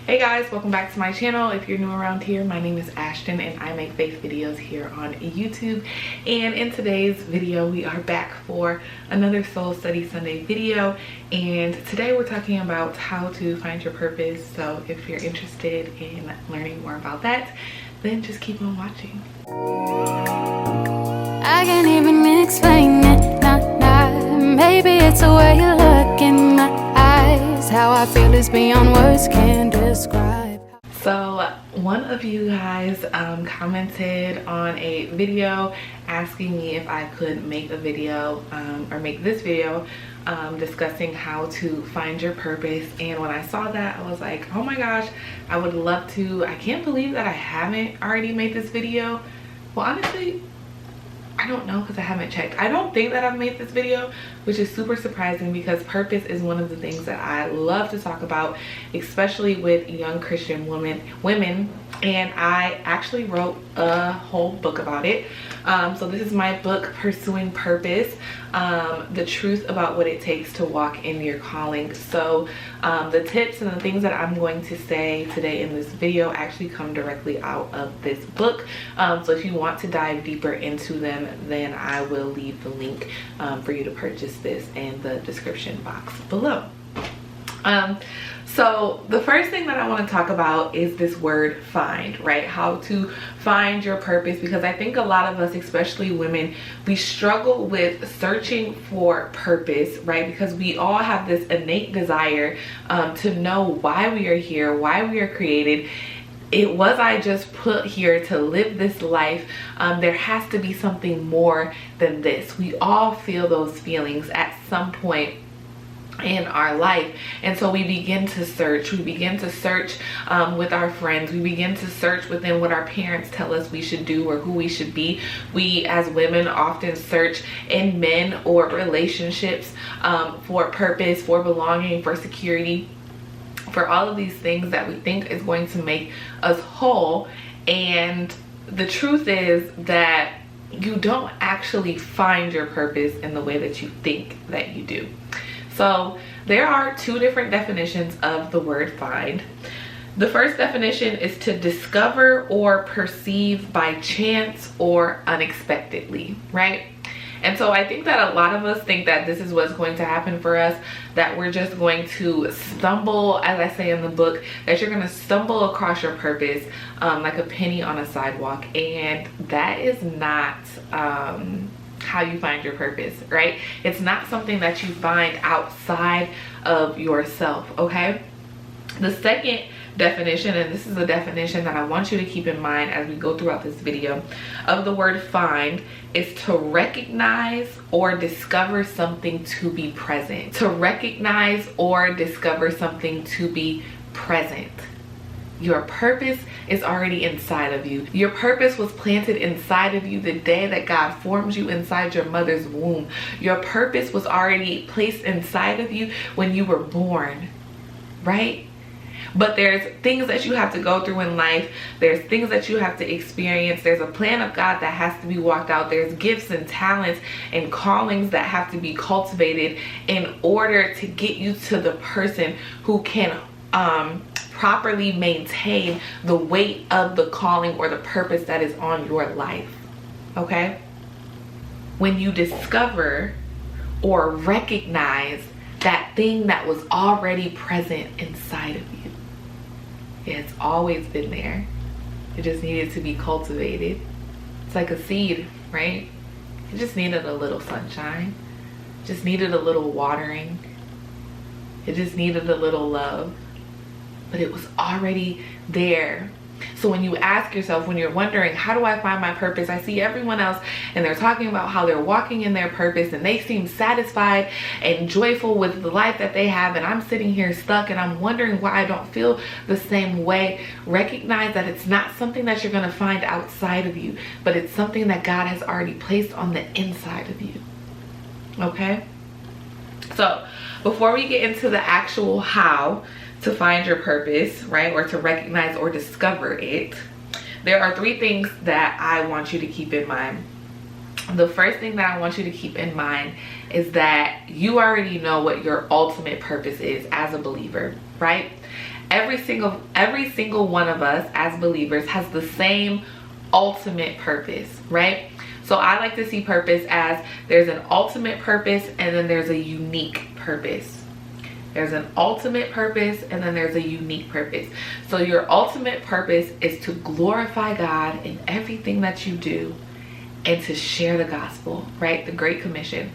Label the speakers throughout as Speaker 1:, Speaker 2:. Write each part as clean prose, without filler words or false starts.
Speaker 1: Hey guys, welcome back to my channel. If you're new around here, my name is Ashtyn and I make faith videos here on YouTube. And in today's video, we are back for another Soul Study Sunday video. And today we're talking about how to find your purpose. So if you're interested in learning more about that, then just keep on watching.
Speaker 2: I can't even explain it, maybe it's the way you look in my eyes. How I feel is beyond words can describe.
Speaker 1: So one of you guys commented on a video asking me if I could make a video or make this video discussing how to find your purpose. And when I saw that, I was like, oh my gosh, I would love to. I can't believe that I haven't already made this video. Well, honestly, I don't know because I haven't checked. I don't think that I've made this video, which is super surprising because purpose is one of the things that I love to talk about, especially with young Christian women. And I actually wrote a whole book about it. So this is my book, Pursuing Purpose, the truth about what it takes to walk in your calling. So the tips and the things that I'm going to say today in this video actually come directly out of this book. So if you want to dive deeper into them, then I will leave the link for you to purchase this in the description box below. So the first thing that I want to talk about is this word find, right? How to find your purpose, because I think a lot of us, especially women, we struggle with searching for purpose, right? Because we all have this innate desire to know why we are here, why we are created. Was I just put here to live this life? There has to be something more than this. We all feel those feelings at some point in our life, and so we begin to search with our friends. We begin to search within what our parents tell us we should do or who we should be. We as women often search in men or relationships for purpose, for belonging, for security, for all of these things that we think is going to make us whole. And the truth is that you don't actually find your purpose in the way that you think that you do. So there are two different definitions of the word find. The first definition is to discover or perceive by chance or unexpectedly, right? And so I think that a lot of us think that this is what's going to happen for us, that we're just going to stumble, as I say in the book, that you're going to stumble across your purpose like a penny on a sidewalk. And that is not how you find your purpose, right? It's not something that you find outside of yourself, okay? The second definition, and this is a definition that I want you to keep in mind as we go throughout this video, of the word find, is to recognize or discover something to be present. To recognize or discover something to be present. Your purpose is already inside of you. Your purpose was planted inside of you the day that God formed you inside your mother's womb. Your purpose was already placed inside of you when you were born, right? But there's things that you have to go through in life. There's things that you have to experience. There's a plan of God that has to be walked out. There's gifts and talents and callings that have to be cultivated in order to get you to the person who can properly maintain the weight of the calling or the purpose that is on your life, okay? When you discover or recognize that thing that was already present inside of you. Yeah, it's always been there. It just needed to be cultivated. It's like a seed, right? It just needed a little sunshine. Just needed a little watering. It just needed a little love. But it was already there. So when you ask yourself, when you're wondering, how do I find my purpose? I see everyone else and they're talking about how they're walking in their purpose and they seem satisfied and joyful with the life that they have, and I'm sitting here stuck and I'm wondering why I don't feel the same way. Recognize that it's not something that you're going to find outside of you, but it's something that God has already placed on the inside of you. Okay? So before we get into the actual how to find your purpose, right, or to recognize or discover it, there are three things that I want you to keep in mind. The first thing that I want you to keep in mind is that you already know what your ultimate purpose is as a believer, right? Every single one of us as believers has the same ultimate purpose, right? So I like to see purpose as there's an ultimate purpose and then there's a unique purpose. There's an ultimate purpose and then there's a unique purpose. So your ultimate purpose is to glorify God in everything that you do and to share the gospel, right? The Great Commission.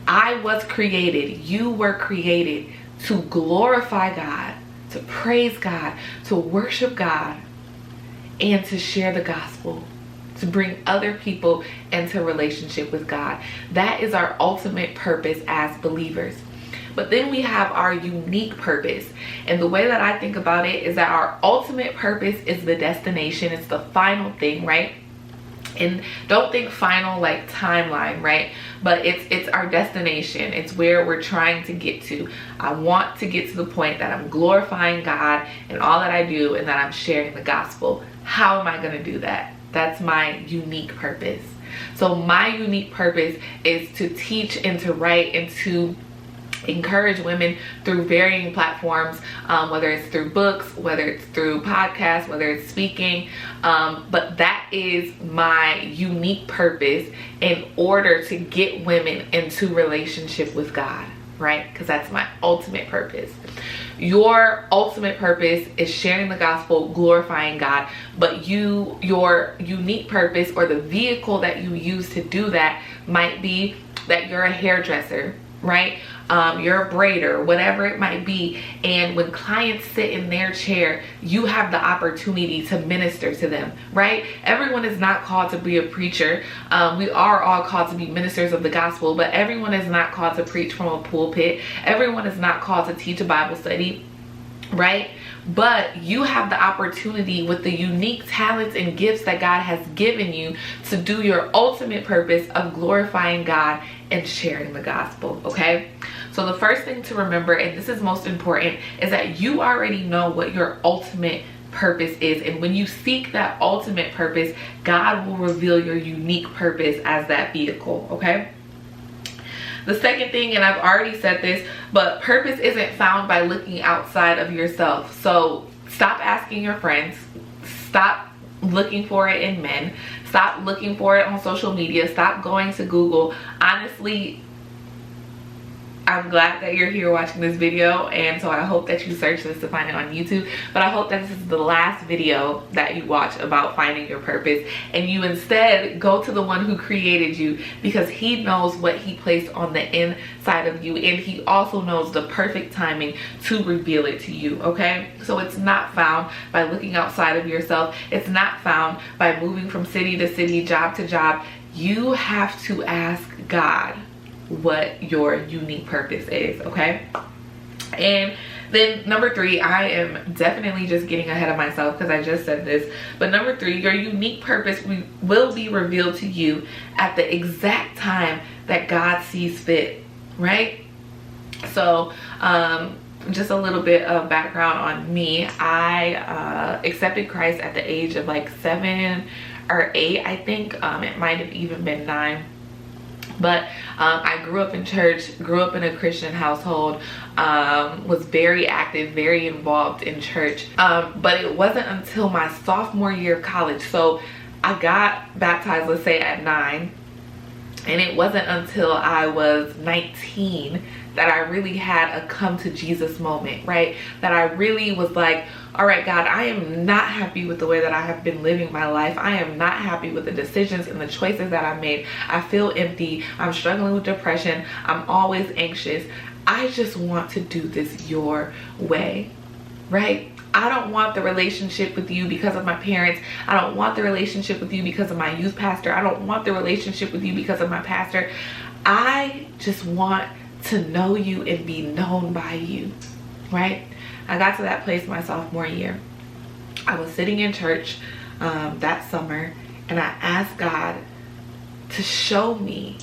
Speaker 1: I was created, you were created to glorify God, to praise God, to worship God, and to share the gospel, to bring other people into relationship with God. That is our ultimate purpose as believers. But then we have our unique purpose. And the way that I think about it is that our ultimate purpose is the destination. It's the final thing, right? And don't think final like timeline, right? But it's our destination. It's where we're trying to get to. I want to get to the point that I'm glorifying God in all that I do and that I'm sharing the gospel. How am I going to do that? That's my unique purpose. So my unique purpose is to teach and to write and to encourage women through varying platforms, whether it's through books, whether it's through podcasts, whether it's speaking, but that is my unique purpose in order to get women into relationship with God, right? Because that's my ultimate purpose. Your ultimate purpose is sharing the gospel, glorifying God, but your unique purpose or the vehicle that you use to do that might be that you're a hairdresser, right? You're a braider, whatever it might be. And when clients sit in their chair, you have the opportunity to minister to them, right? Everyone is not called to be a preacher. We are all called to be ministers of the gospel, but everyone is not called to preach from a pulpit. Everyone is not called to teach a Bible study, right? But you have the opportunity with the unique talents and gifts that God has given you to do your ultimate purpose of glorifying God and sharing the gospel, okay? So the first thing to remember, and this is most important, is that you already know what your ultimate purpose is. And when you seek that ultimate purpose, God will reveal your unique purpose as that vehicle, okay? The second thing, and I've already said this, but purpose isn't found by looking outside of yourself. So stop asking your friends. Stop looking for it in men. Stop looking for it on social media. Stop going to Google. Honestly, I'm glad that you're here watching this video, and so I hope that you search this to find it on YouTube, but I hope that this is the last video that you watch about finding your purpose, and you instead go to the one who created you, because he knows what he placed on the inside of you, and he also knows the perfect timing to reveal it to you, okay? So it's not found by looking outside of yourself. It's not found by moving from city to city, job to job. You have to ask God what your unique purpose is, okay? And then number 3, I am definitely just getting ahead of myself because I just said this, but number 3, your unique purpose will be revealed to you at the exact time that God sees fit, right? So just a little bit of background on me. I accepted Christ at the age of like 7 or 8, I think. It might have even been 9. But I grew up in church, grew up in a Christian household, was very active, very involved in church. But it wasn't until my sophomore year of college. So I got baptized, let's say at 9. And it wasn't until I was 19 that I really had a come to Jesus moment, right? That I really was like, all right, God, I am not happy with the way that I have been living my life. I am not happy with the decisions and the choices that I made. I feel empty. I'm struggling with depression. I'm always anxious. I just want to do this your way, right? I don't want the relationship with you because of my parents. I don't want the relationship with you because of my youth pastor. I don't want the relationship with you because of my pastor. I just want to know you and be known by you, right? I got to that place my sophomore year. I was sitting in church that summer, and I asked God to show me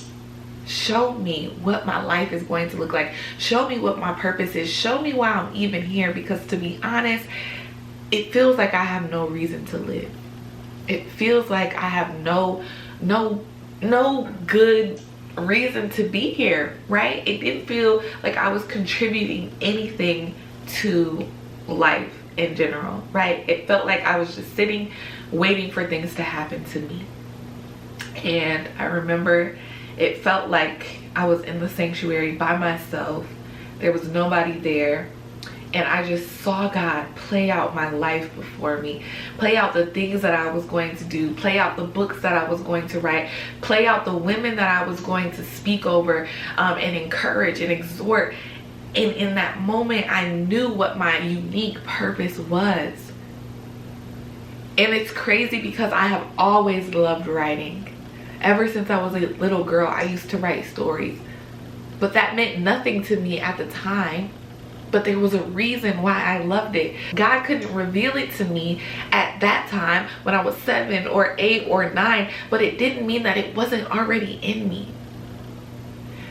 Speaker 1: what my life is going to look like. Show me what my purpose is. Show me why I'm even here, because to be honest, it feels like I have no reason to live. It feels like I have no good reason to be here, right? It didn't feel like I was contributing anything to life. in general, right? It felt like I was just sitting, waiting for things to happen to me. And I remember it felt like I was in the sanctuary by myself. There was nobody there. And I just saw God play out my life before me, play out the things that I was going to do, play out the books that I was going to write, play out the women that I was going to speak over, and encourage and exhort. And in that moment, I knew what my unique purpose was. And it's crazy because I have always loved writing. Ever since I was a little girl, I used to write stories. But that meant nothing to me at the time. But there was a reason why I loved it. God couldn't reveal it to me at that time when I was 7 or 8 or 9, but it didn't mean that it wasn't already in me.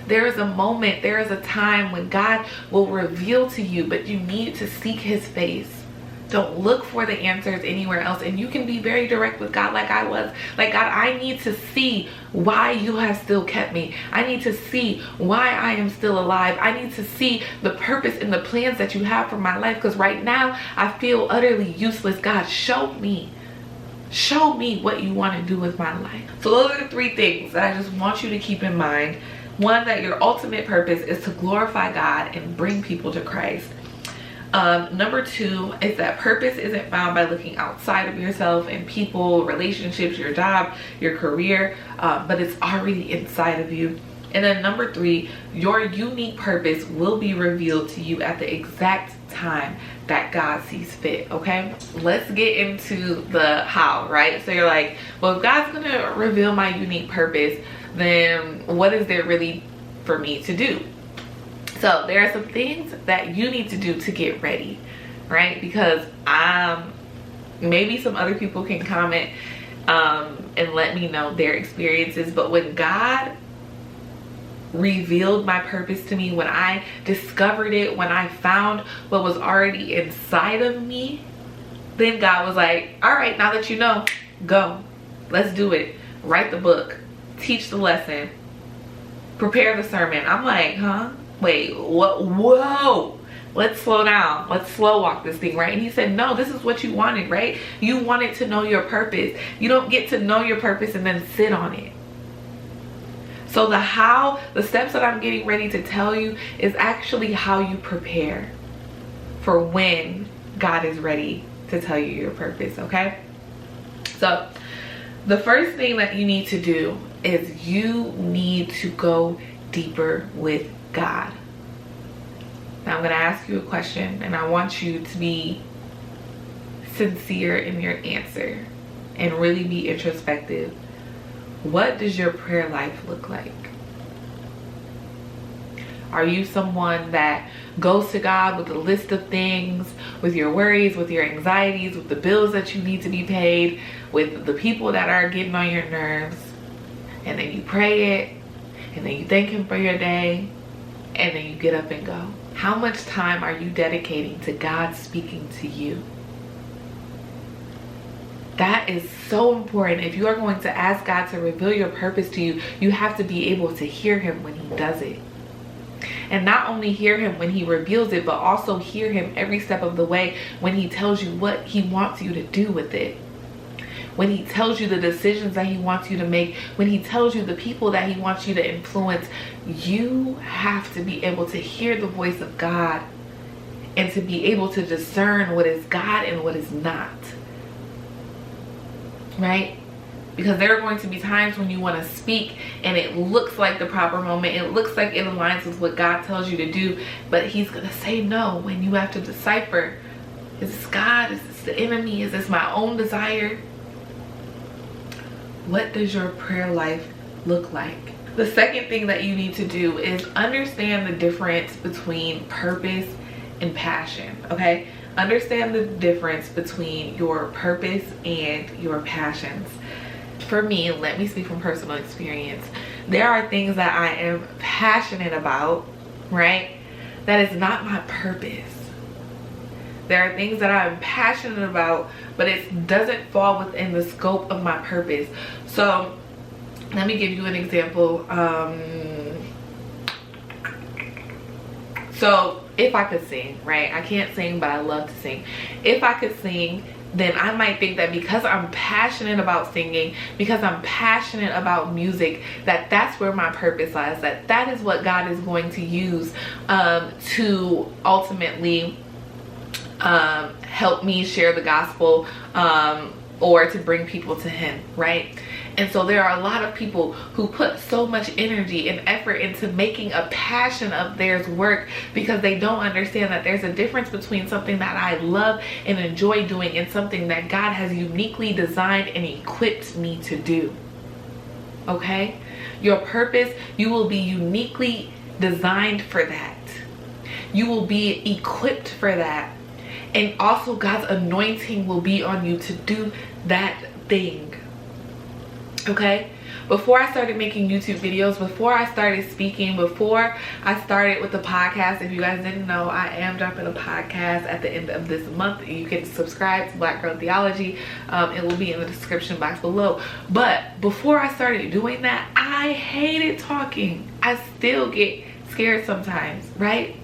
Speaker 1: There is a moment, there is a time when God will reveal to you, but you need to seek his face. Don't look for the answers anywhere else. And you can be very direct with God like I was. Like, God, I need to see why you have still kept me. I need to see why I am still alive. I need to see the purpose and the plans that you have for my life. Because right now, I feel utterly useless. God, show me. Show me what you want to do with my life. So those are the 3 things that I just want you to keep in mind. 1, that your ultimate purpose is to glorify God and bring people to Christ. Number 2 is that purpose isn't found by looking outside of yourself and people, relationships, your job, your career, but it's already inside of you. And then number 3, your unique purpose will be revealed to you at the exact time that God sees fit, okay? Let's get into the how, right? So you're like, well, if God's gonna reveal my unique purpose, then what is there really for me to do? So there are some things that you need to do to get ready, right? Because maybe some other people can comment and let me know their experiences. But when God revealed my purpose to me, when I discovered it, when I found what was already inside of me, then God was like, all right, now that you know, go. Let's do it. Write the book. Teach the lesson. Prepare the sermon. I'm like, huh? Wait, what? Whoa, let's slow down. Let's slow walk this thing, right? And he said, no, this is what you wanted, right? You wanted to know your purpose. You don't get to know your purpose and then sit on it. So the how, the steps that I'm getting ready to tell you is actually how you prepare for when God is ready to tell you your purpose, okay? So the first thing that you need to do is you need to go deeper with God. Now I'm going to ask you a question, and I want you to be sincere in your answer and really be introspective. What does your prayer life look like? Are you someone that goes to God with a list of things, with your worries, with your anxieties, with the bills that you need to be paid, with the people that are getting on your nerves, and then you pray it, and then you thank him for your day, and then you get up and go? How much time are you dedicating to God speaking to you? That is so important. If you are going to ask God to reveal your purpose to you, you have to be able to hear him when he does it. And not only hear him when he reveals it, but also hear him every step of the way when he tells you what he wants you to do with it. When he tells you the decisions that he wants you to make, when he tells you the people that he wants you to influence, you have to be able to hear the voice of God and to be able to discern what is God and what is not. Right? Because there are going to be times when you want to speak and it looks like the proper moment. It looks like it aligns with what God tells you to do, but he's going to say no when you have to decipher. Is this God? Is this the enemy? Is this my own desire? What does your prayer life look like? The second thing that you need to do is understand the difference between purpose and passion, okay? Understand the difference between your purpose and your passions. For me, let me speak from personal experience. There are things that I am passionate about, right? That is not my purpose. There are things that I'm passionate about, but it doesn't fall within the scope of my purpose. So let me give you an example. So if I could sing, right? I can't sing, but I love to sing. If I could sing, then I might think that because I'm passionate about singing, because I'm passionate about music, that that's where my purpose lies, that that is what God is going to use to ultimately help me share the gospel, or to bring people to him, right? And so there are a lot of people who put so much energy and effort into making a passion of theirs work, because they don't understand that there's a difference between something that I love and enjoy doing and something that God has uniquely designed and equipped me to do. Okay? Your purpose, you will be uniquely designed for that. You will be equipped for that. And also God's anointing will be on you to do that thing. Okay? Before I started making YouTube videos, before I started speaking, before I started with the podcast, if you guys didn't know, I am dropping a podcast at the end of this month. You can subscribe to Black Girl Theology. It will be in the description box below. But before I started doing that, I hated talking. I still get scared sometimes, right?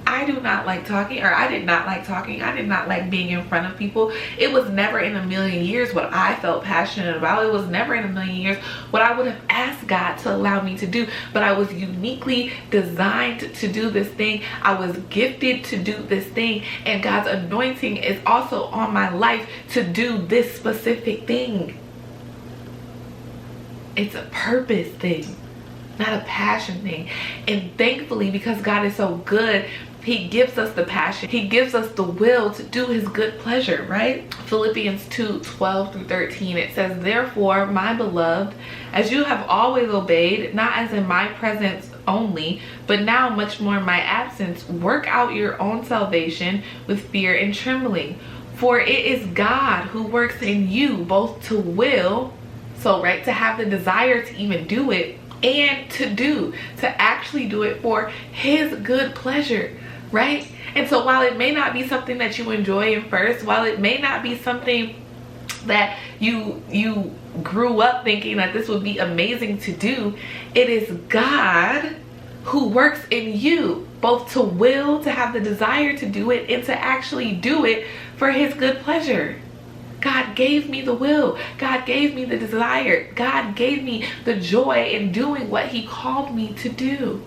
Speaker 1: I do not like talking, or I did not like talking. I did not like being in front of people. It was never in a million years what I felt passionate about. It was never in a million years what I would have asked God to allow me to do. But I was uniquely designed to do this thing. I was gifted to do this thing. And God's anointing is also on my life to do this specific thing. It's a purpose thing, not a passion thing. And thankfully, because God is so good, he gives us the passion. He gives us the will to do his good pleasure, right? Philippians 2:12-13, it says, "Therefore, my beloved, as you have always obeyed, not as in my presence only, but now much more in my absence, work out your own salvation with fear and trembling. For it is God who works in you both to will," so right, to have the desire to even do it, and to actually do it for his good pleasure, right? And so while it may not be something that you enjoy in first, while it may not be something that you grew up thinking that this would be amazing to do, it is God who works in you both to will, to have the desire to do it, and to actually do it for his good pleasure. God gave me the will. God gave me the desire. God gave me the joy in doing what he called me to do.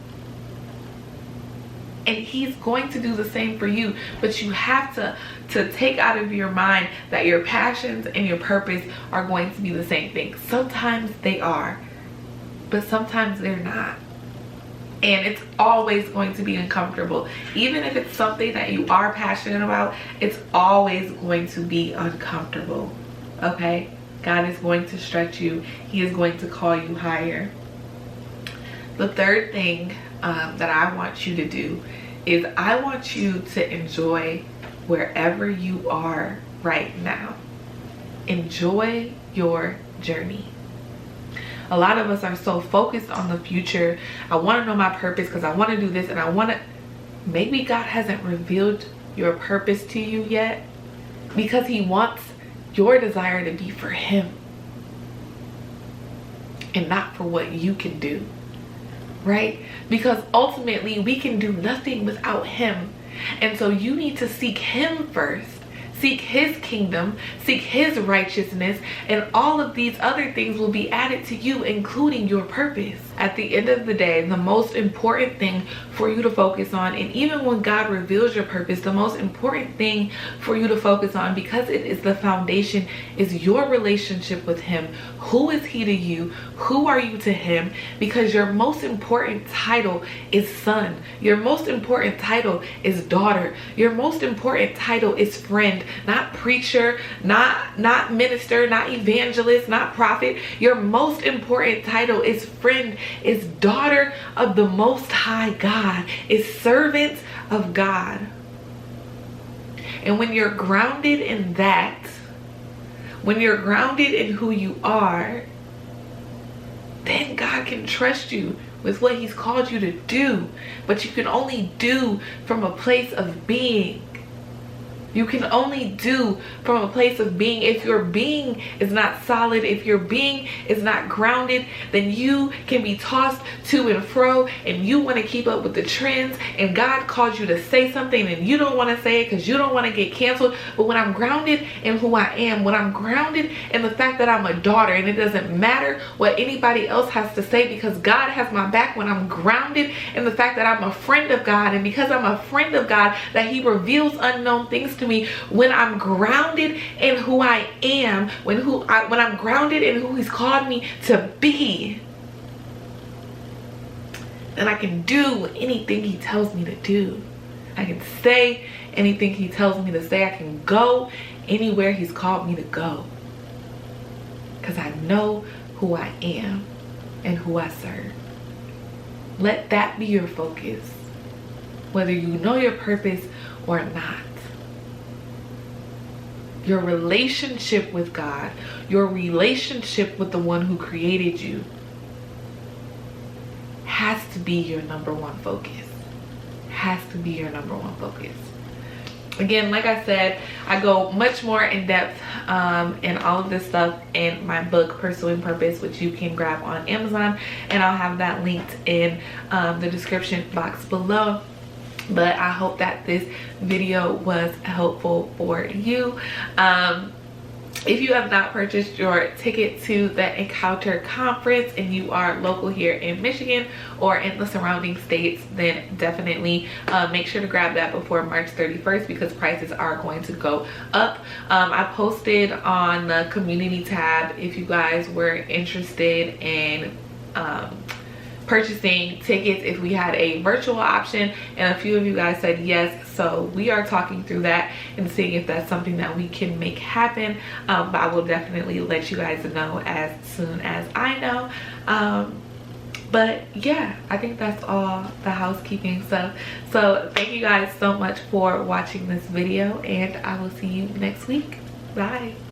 Speaker 1: And he's going to do the same for you. But you have to take out of your mind that your passions and your purpose are going to be the same thing. Sometimes they are, but sometimes they're not. And it's always going to be uncomfortable. Even if it's something that you are passionate about, it's always going to be uncomfortable. Okay? God is going to stretch you. He is going to call you higher. The third thing that I want you to do is I want you to enjoy wherever you are right now. Enjoy your journey. A lot of us are so focused on the future. I want to know my purpose because I want to do this, and I want to, maybe God hasn't revealed your purpose to you yet because he wants your desire to be for him and not for what you can do, right? Because ultimately we can do nothing without him. And so you need to seek him first. Seek his kingdom, seek his righteousness, and all of these other things will be added to you, including your purpose. At the end of the day, the most important thing for you to focus on, and even when God reveals your purpose, the most important thing for you to focus on, because it is the foundation, is your relationship with him. Who is he to you? Who are you to him? Because your most important title is son. Your most important title is daughter. Your most important title is friend, not preacher, not minister, not evangelist, not prophet. Your most important title is friend, is daughter of the Most High God, is servant of God. And when you're grounded in that, when you're grounded in who you are, then God can trust you with what he's called you to do. But you can only do from a place of being. You can only do from a place of being. If your being is not solid, if your being is not grounded, then you can be tossed to and fro, and you want to keep up with the trends, and God calls you to say something and you don't want to say it because you don't want to get canceled. But when I'm grounded in who I am, when I'm grounded in the fact that I'm a daughter, and it doesn't matter what anybody else has to say because God has my back, when I'm grounded in the fact that I'm a friend of God, and because I'm a friend of God, that He reveals unknown things to me, when I'm grounded in who I am, when I'm grounded in who He's called me to be, then I can do anything He tells me to do. I can say anything He tells me to say. I can go anywhere He's called me to go, because I know who I am and who I serve. Let that be your focus, whether you know your purpose or not. Your relationship with God, your relationship with the one who created you, has to be your number one focus. Has to be your number one focus. Again, like I said, I go much more in depth in all of this stuff in my book, Pursuing Purpose, which you can grab on Amazon, and I'll have that linked in the description box below. But I hope that this video was helpful for you. If you have not purchased your ticket to the Encounter Conference and you are local here in Michigan or in the surrounding states, then definitely make sure to grab that before March 31st, because prices are going to go up. I posted on the community tab if you guys were interested in purchasing tickets, if we had a virtual option, and a few of you guys said yes. So we are talking through that and seeing if that's something that we can make happen. But I will definitely let you guys know as soon as I know. But yeah, I think that's all the housekeeping stuff. So thank you guys so much for watching this video, and I will see you next week. Bye.